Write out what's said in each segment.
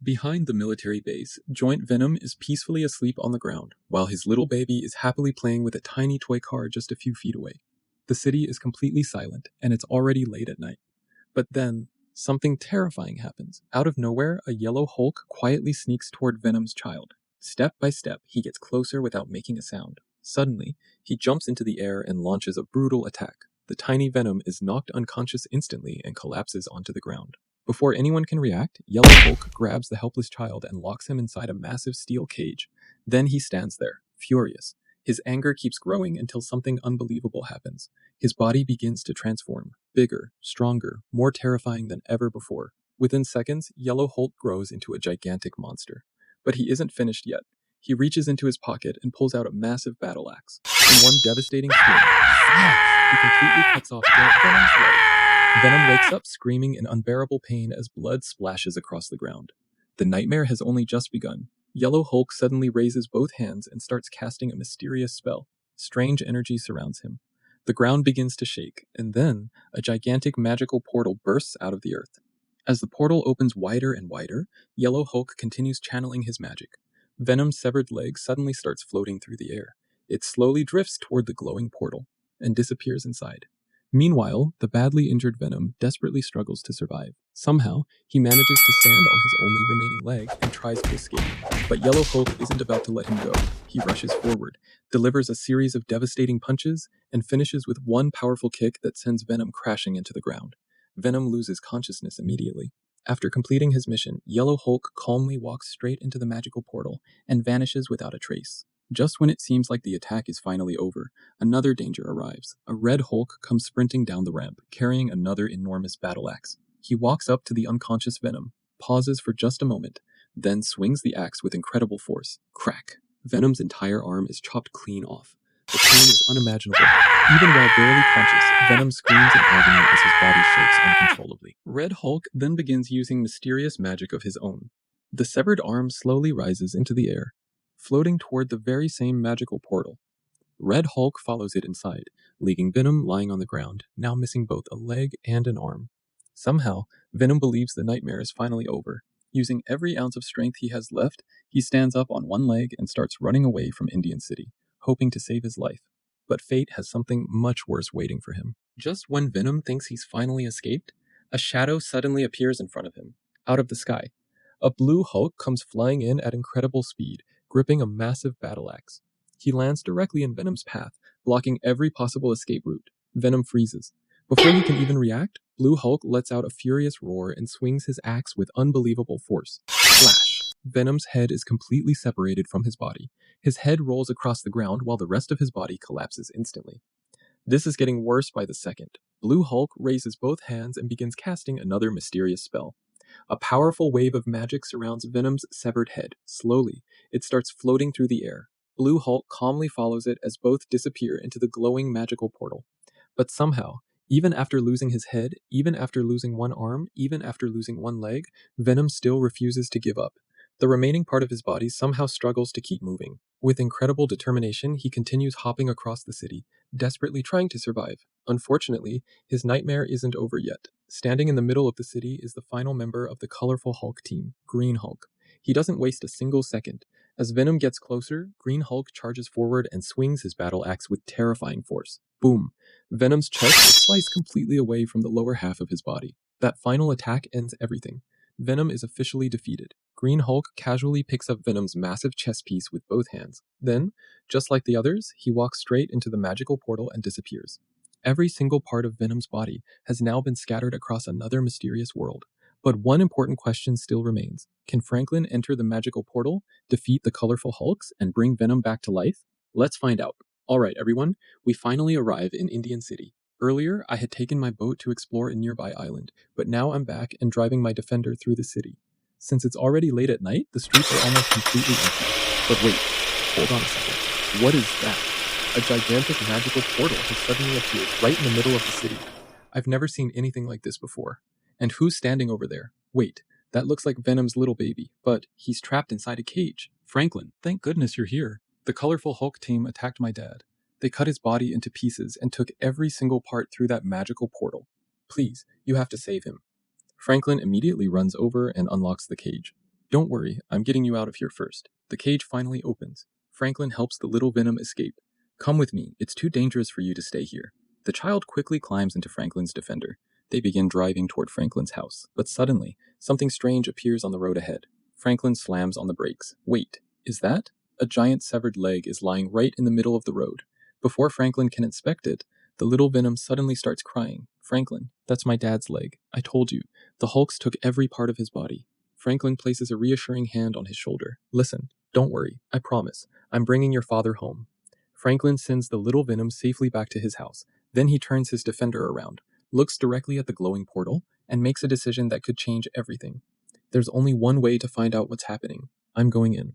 Behind the military base, Joint Venom is peacefully asleep on the ground, while his little baby is happily playing with a tiny toy car just a few feet away. The city is completely silent, and it's already late at night. But then, something terrifying happens. Out of nowhere, a yellow Hulk quietly sneaks toward Venom's child. Step by step, he gets closer without making a sound. Suddenly, he jumps into the air and launches a brutal attack. The tiny Venom is knocked unconscious instantly and collapses onto the ground. Before anyone can react, Yellow Hulk grabs the helpless child and locks him inside a massive steel cage. Then he stands there, furious. His anger keeps growing until something unbelievable happens. His body begins to transform, bigger, stronger, more terrifying than ever before. Within seconds, Yellow Hulk grows into a gigantic monster. But he isn't finished yet. He reaches into his pocket and pulls out a massive battle axe. In one devastating swing, he completely cuts off Venom's leg. Venom wakes up screaming in unbearable pain as blood splashes across the ground. The nightmare has only just begun. Yellow Hulk suddenly raises both hands and starts casting a mysterious spell. Strange energy surrounds him. The ground begins to shake, and then a gigantic magical portal bursts out of the earth. As the portal opens wider and wider, Yellow Hulk continues channeling his magic. Venom's severed leg suddenly starts floating through the air. It slowly drifts toward the glowing portal and disappears inside. Meanwhile, the badly injured Venom desperately struggles to survive. Somehow, he manages to stand on his only remaining leg and tries to escape. But Yellow Hulk isn't about to let him go. He rushes forward, delivers a series of devastating punches, and finishes with one powerful kick that sends Venom crashing into the ground. Venom loses consciousness immediately. After completing his mission, Yellow Hulk calmly walks straight into the magical portal and vanishes without a trace. Just when it seems like the attack is finally over, another danger arrives. A red Hulk comes sprinting down the ramp, carrying another enormous battle axe. He walks up to the unconscious Venom, pauses for just a moment, then swings the axe with incredible force. Crack! Venom's entire arm is chopped clean off. The pain is unimaginable. Even while barely conscious, Venom screams in agony as his body shakes uncontrollably. Red Hulk then begins using mysterious magic of his own. The severed arm slowly rises into the air, floating toward the very same magical portal. Red Hulk follows it inside, leaving Venom lying on the ground, now missing both a leg and an arm. Somehow, Venom believes the nightmare is finally over. Using every ounce of strength he has left, he stands up on one leg and starts running away from Indian City, hoping to save his life. But fate has something much worse waiting for him. Just when Venom thinks he's finally escaped, a shadow suddenly appears in front of him, out of the sky. A blue Hulk comes flying in at incredible speed, gripping a massive battle axe. He lands directly in Venom's path, blocking every possible escape route. Venom freezes. Before he can even react, Blue Hulk lets out a furious roar and swings his axe with unbelievable force. Flash! Venom's head is completely separated from his body. His head rolls across the ground while the rest of his body collapses instantly. This is getting worse by the second. Blue Hulk raises both hands and begins casting another mysterious spell. A powerful wave of magic surrounds Venom's severed head. Slowly, it starts floating through the air. Blue Hulk calmly follows it as both disappear into the glowing magical portal. But somehow, even after losing his head, even after losing one arm, even after losing one leg, Venom still refuses to give up. The remaining part of his body somehow struggles to keep moving. With incredible determination, he continues hopping across the city, desperately trying to survive. Unfortunately, his nightmare isn't over yet. Standing in the middle of the city is the final member of the colorful Hulk team, Green Hulk. He doesn't waste a single second. As Venom gets closer, Green Hulk charges forward and swings his battle axe with terrifying force. Boom! Venom's chest is sliced completely away from the lower half of his body. That final attack ends everything. Venom is officially defeated. Green Hulk casually picks up Venom's massive chest piece with both hands. Then, just like the others, he walks straight into the magical portal and disappears. Every single part of Venom's body has now been scattered across another mysterious world. But one important question still remains. Can Franklin enter the magical portal, defeat the colorful Hulks, and bring Venom back to life? Let's find out. Alright everyone, we finally arrive in Indian City. Earlier, I had taken my boat to explore a nearby island, but now I'm back and driving my Defender through the city. Since it's already late at night, the streets are almost completely empty. But wait, hold on a second. What is that? A gigantic magical portal has suddenly appeared right in the middle of the city. I've never seen anything like this before. And who's standing over there? Wait, that looks like Venom's little baby, but he's trapped inside a cage. Franklin, thank goodness you're here. The colorful Hulk team attacked my dad. They cut his body into pieces and took every single part through that magical portal. Please, you have to save him. Franklin immediately runs over and unlocks the cage. Don't worry, I'm getting you out of here first. The cage finally opens. Franklin helps the little Venom escape. Come with me, it's too dangerous for you to stay here. The child quickly climbs into Franklin's defender. They begin driving toward Franklin's house, but suddenly, something strange appears on the road ahead. Franklin slams on the brakes. Wait, is that? A giant severed leg is lying right in the middle of the road. Before Franklin can inspect it, the little Venom suddenly starts crying. Franklin, that's my dad's leg. I told you. The Hulks took every part of his body. Franklin places a reassuring hand on his shoulder. Listen, don't worry, I promise. I'm bringing your father home. Franklin sends the little Venom safely back to his house. Then he turns his defender around, looks directly at the glowing portal, and makes a decision that could change everything. There's only one way to find out what's happening. I'm going in.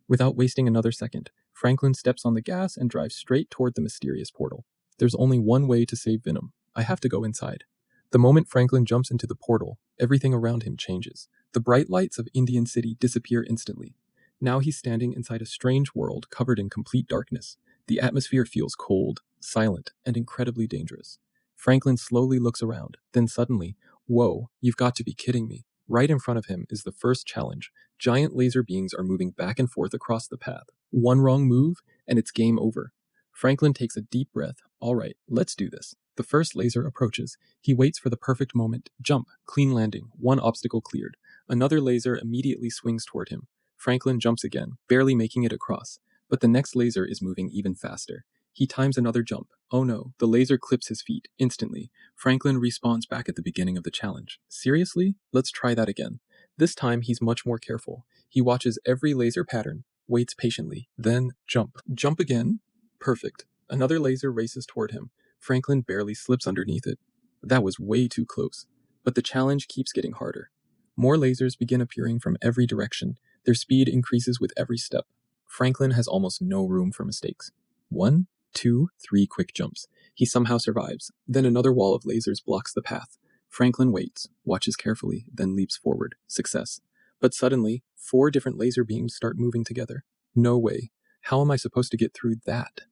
Without wasting another second, Franklin steps on the gas and drives straight toward the mysterious portal. There's only one way to save Venom. I have to go inside. The moment Franklin jumps into the portal, everything around him changes. The bright lights of Indian City disappear instantly. Now he's standing inside a strange world covered in complete darkness. The atmosphere feels cold, silent, and incredibly dangerous. Franklin slowly looks around, then suddenly, whoa, you've got to be kidding me. Right in front of him is the first challenge. Giant laser beams are moving back and forth across the path. One wrong move, and it's game over. Franklin takes a deep breath. All right, let's do this. The first laser approaches. He waits for the perfect moment. Jump, clean landing, one obstacle cleared. Another laser immediately swings toward him. Franklin jumps again, barely making it across. But the next laser is moving even faster. He times another jump. Oh no, the laser clips his feet. Instantly, Franklin respawns back at the beginning of the challenge. Seriously? Let's try that again. This time, he's much more careful. He watches every laser pattern, waits patiently, then jump. Jump again. Perfect. Another laser races toward him. Franklin barely slips underneath it. That was way too close. But the challenge keeps getting harder. More lasers begin appearing from every direction. Their speed increases with every step. Franklin has almost no room for mistakes. 1, 2, 3 quick jumps. He somehow survives. Then another wall of lasers blocks the path. Franklin waits, watches carefully, then leaps forward. Success. But suddenly, 4 different laser beams start moving together. No way. How am I supposed to get through that?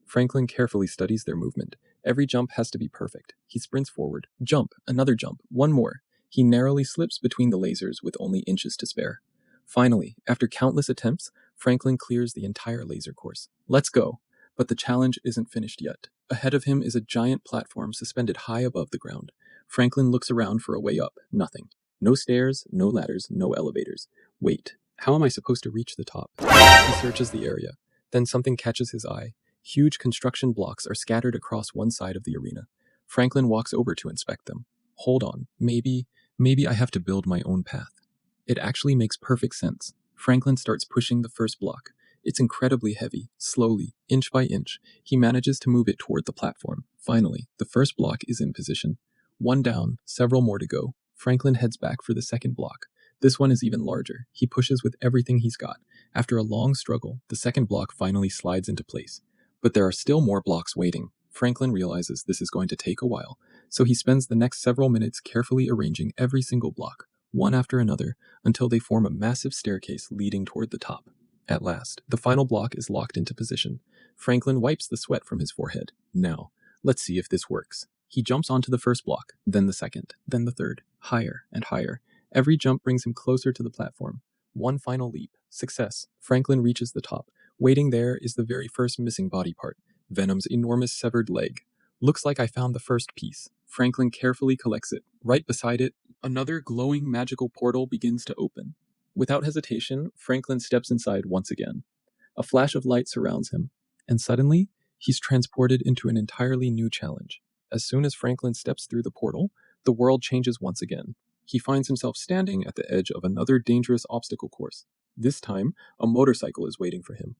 Franklin carefully studies their movement. Every jump has to be perfect. He sprints forward. Jump. Another jump. One more. He narrowly slips between the lasers with only inches to spare. Finally, after countless attempts, Franklin clears the entire laser course. Let's go. But the challenge isn't finished yet. Ahead of him is a giant platform suspended high above the ground. Franklin looks around for a way up. Nothing. No stairs, no ladders, no elevators. Wait, how am I supposed to reach the top? He searches the area. Then something catches his eye. Huge construction blocks are scattered across one side of the arena. Franklin walks over to inspect them. Hold on, maybe I have to build my own path. It actually makes perfect sense. Franklin starts pushing the first block. It's incredibly heavy. Slowly, inch by inch, he manages to move it toward the platform. Finally, the first block is in position. One down, several more to go. Franklin heads back for the second block. This one is even larger. He pushes with everything he's got. After a long struggle, the second block finally slides into place. But there are still more blocks waiting. Franklin realizes this is going to take a while, so he spends the next several minutes carefully arranging every single block, one after another, until they form a massive staircase leading toward the top. At last, the final block is locked into position. Franklin wipes the sweat from his forehead. Now, let's see if this works. He jumps onto the first block, then the second, then the third, higher and higher. Every jump brings him closer to the platform. One final leap. Success. Franklin reaches the top. Waiting there is the very first missing body part, Venom's enormous severed leg. Looks like I found the first piece. Franklin carefully collects it. Right beside it, another glowing magical portal begins to open. Without hesitation, Franklin steps inside once again. A flash of light surrounds him, and suddenly, he's transported into an entirely new challenge. As soon as Franklin steps through the portal, the world changes once again. He finds himself standing at the edge of another dangerous obstacle course. This time, a motorcycle is waiting for him.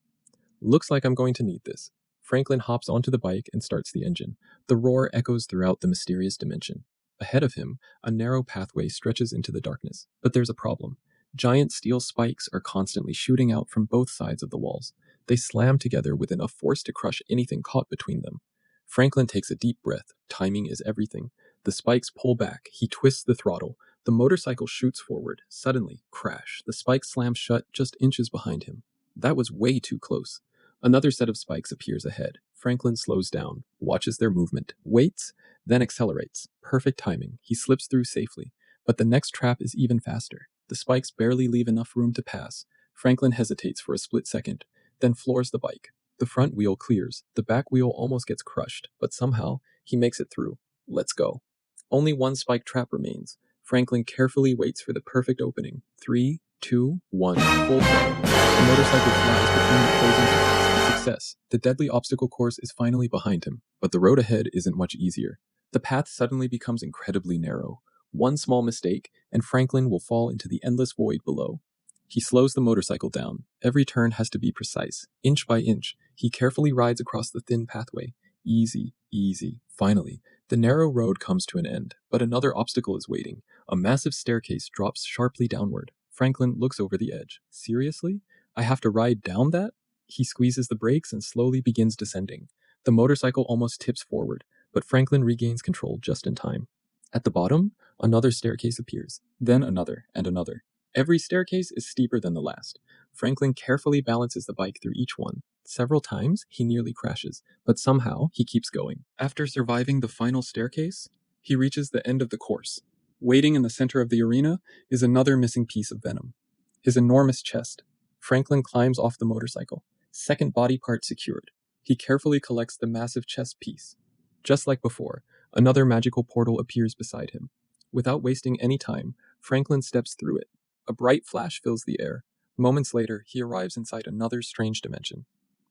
Looks like I'm going to need this. Franklin hops onto the bike and starts the engine. The roar echoes throughout the mysterious dimension. Ahead of him, a narrow pathway stretches into the darkness. But there's a problem. Giant steel spikes are constantly shooting out from both sides of the walls. They slam together with enough force to crush anything caught between them. Franklin takes a deep breath. Timing is everything. The spikes pull back. He twists the throttle. The motorcycle shoots forward. Suddenly, crash. The spike slams shut just inches behind him. That was way too close. Another set of spikes appears ahead. Franklin slows down, watches their movement, waits, then accelerates. Perfect timing. He slips through safely. But the next trap is even faster. The spikes barely leave enough room to pass. Franklin hesitates for a split second, then floors the bike. The front wheel clears, the back wheel almost gets crushed, but somehow he makes it through. Let's go. Only one spike trap remains. Franklin carefully waits for the perfect opening. 3, 2, 1, full throttle. The motorcycle flies between the closing tracks. Success. The deadly obstacle course is finally behind him, but the road ahead isn't much easier. The path suddenly becomes incredibly narrow. One small mistake, and Franklin will fall into the endless void below. He slows the motorcycle down. Every turn has to be precise. Inch by inch, he carefully rides across the thin pathway. Easy, easy. Finally, the narrow road comes to an end, but another obstacle is waiting. A massive staircase drops sharply downward. Franklin looks over the edge. Seriously? I have to ride down that? He squeezes the brakes and slowly begins descending. The motorcycle almost tips forward, but Franklin regains control just in time. At the bottom, another staircase appears, then another and another. Every staircase is steeper than the last. Franklin carefully balances the bike through each one. Several times, he nearly crashes, but somehow he keeps going. After surviving the final staircase, he reaches the end of the course. Waiting in the center of the arena is another missing piece of Venom. His enormous chest. Franklin climbs off the motorcycle. Second body part secured. He carefully collects the massive chest piece. Just like before, another magical portal appears beside him. Without wasting any time, Franklin steps through it. A bright flash fills the air. Moments later, he arrives inside another strange dimension.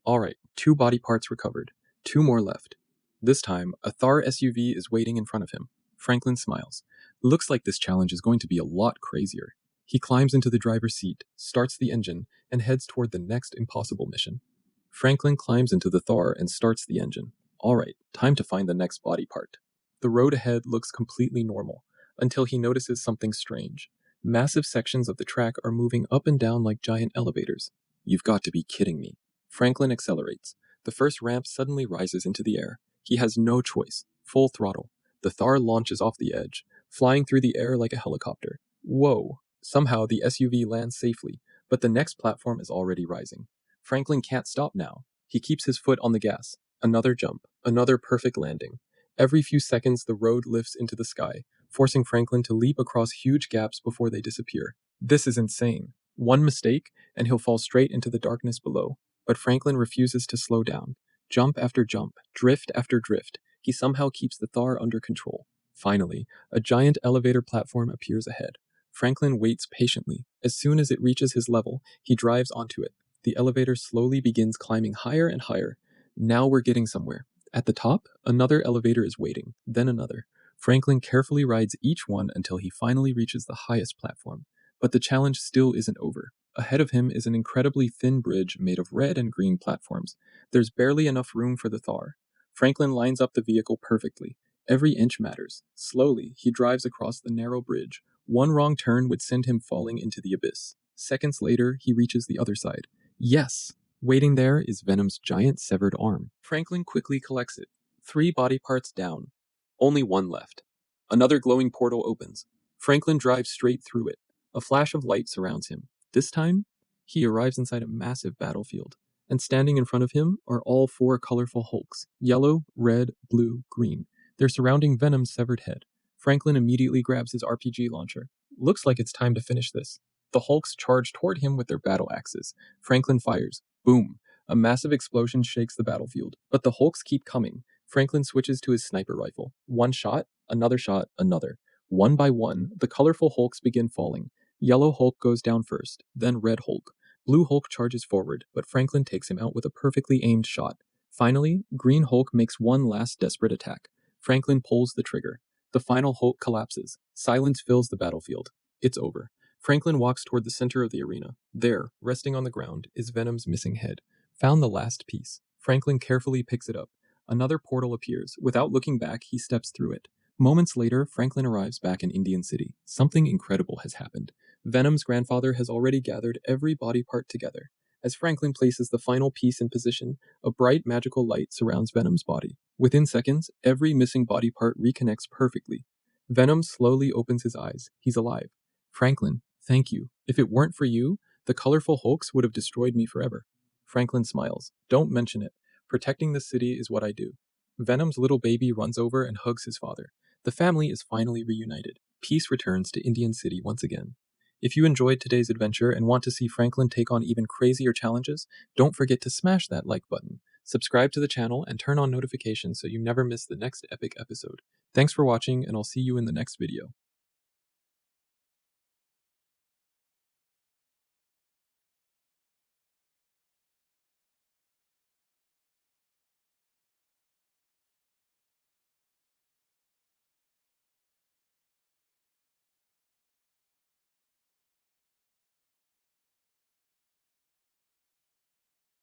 Alright, 2 body parts recovered. 2 more left. This time, a Thar SUV is waiting in front of him. Franklin smiles. Looks like this challenge is going to be a lot crazier. He climbs into the driver's seat, starts the engine, and heads toward the next impossible mission. Franklin climbs into the Thar and starts the engine. Alright, time to find the next body part. The road ahead looks completely normal, until he notices something strange. Massive sections of the track are moving up and down like giant elevators. You've got to be kidding me. Franklin accelerates. The first ramp suddenly rises into the air. He has no choice. Full throttle. The Thar launches off the edge, flying through the air like a helicopter. Whoa! Somehow the SUV lands safely, but the next platform is already rising. Franklin can't stop now. He keeps his foot on the gas. Another jump. Another perfect landing. Every few seconds the road lifts into the sky, forcing Franklin to leap across huge gaps before they disappear. This is insane. One mistake, and he'll fall straight into the darkness below. But Franklin refuses to slow down. Jump after jump, drift after drift, he somehow keeps the Thar under control. Finally, a giant elevator platform appears ahead. Franklin waits patiently. As soon as it reaches his level, he drives onto it. The elevator slowly begins climbing higher and higher. Now we're getting somewhere. At the top, another elevator is waiting, then another. Franklin carefully rides each one until he finally reaches the highest platform. But the challenge still isn't over. Ahead of him is an incredibly thin bridge made of red and green platforms. There's barely enough room for the Thar. Franklin lines up the vehicle perfectly. Every inch matters. Slowly, he drives across the narrow bridge. One wrong turn would send him falling into the abyss. Seconds later, he reaches the other side. Yes! Waiting there is Venom's giant severed arm. Franklin quickly collects it. 3 body parts down. Only one left. Another glowing portal opens. Franklin drives straight through it. A flash of light surrounds him. This time, he arrives inside a massive battlefield. And standing in front of him are all 4 colorful Hulks. Yellow, red, blue, green. They're surrounding Venom's severed head. Franklin immediately grabs his RPG launcher. Looks like it's time to finish this. The Hulks charge toward him with their battle axes. Franklin fires. Boom! A massive explosion shakes the battlefield. But the Hulks keep coming. Franklin switches to his sniper rifle. One shot, another. One by one, the colorful Hulks begin falling. Yellow Hulk goes down first, then Red Hulk. Blue Hulk charges forward, but Franklin takes him out with a perfectly aimed shot. Finally, Green Hulk makes one last desperate attack. Franklin pulls the trigger. The final Hulk collapses. Silence fills the battlefield. It's over. Franklin walks toward the center of the arena. There, resting on the ground, is Venom's missing head. Found the last piece. Franklin carefully picks it up. Another portal appears. Without looking back, he steps through it. Moments later, Franklin arrives back in Indian City. Something incredible has happened. Venom's grandfather has already gathered every body part together. As Franklin places the final piece in position, a bright magical light surrounds Venom's body. Within seconds, every missing body part reconnects perfectly. Venom slowly opens his eyes. He's alive. Franklin, thank you. If it weren't for you, the colorful Hulks would have destroyed me forever. Franklin smiles. Don't mention it. Protecting the city is what I do. Venom's little baby runs over and hugs his father. The family is finally reunited. Peace returns to Indian City once again. If you enjoyed today's adventure and want to see Franklin take on even crazier challenges, don't forget to smash that like button. Subscribe to the channel and turn on notifications so you never miss the next epic episode. Thanks for watching, and I'll see you in the next video.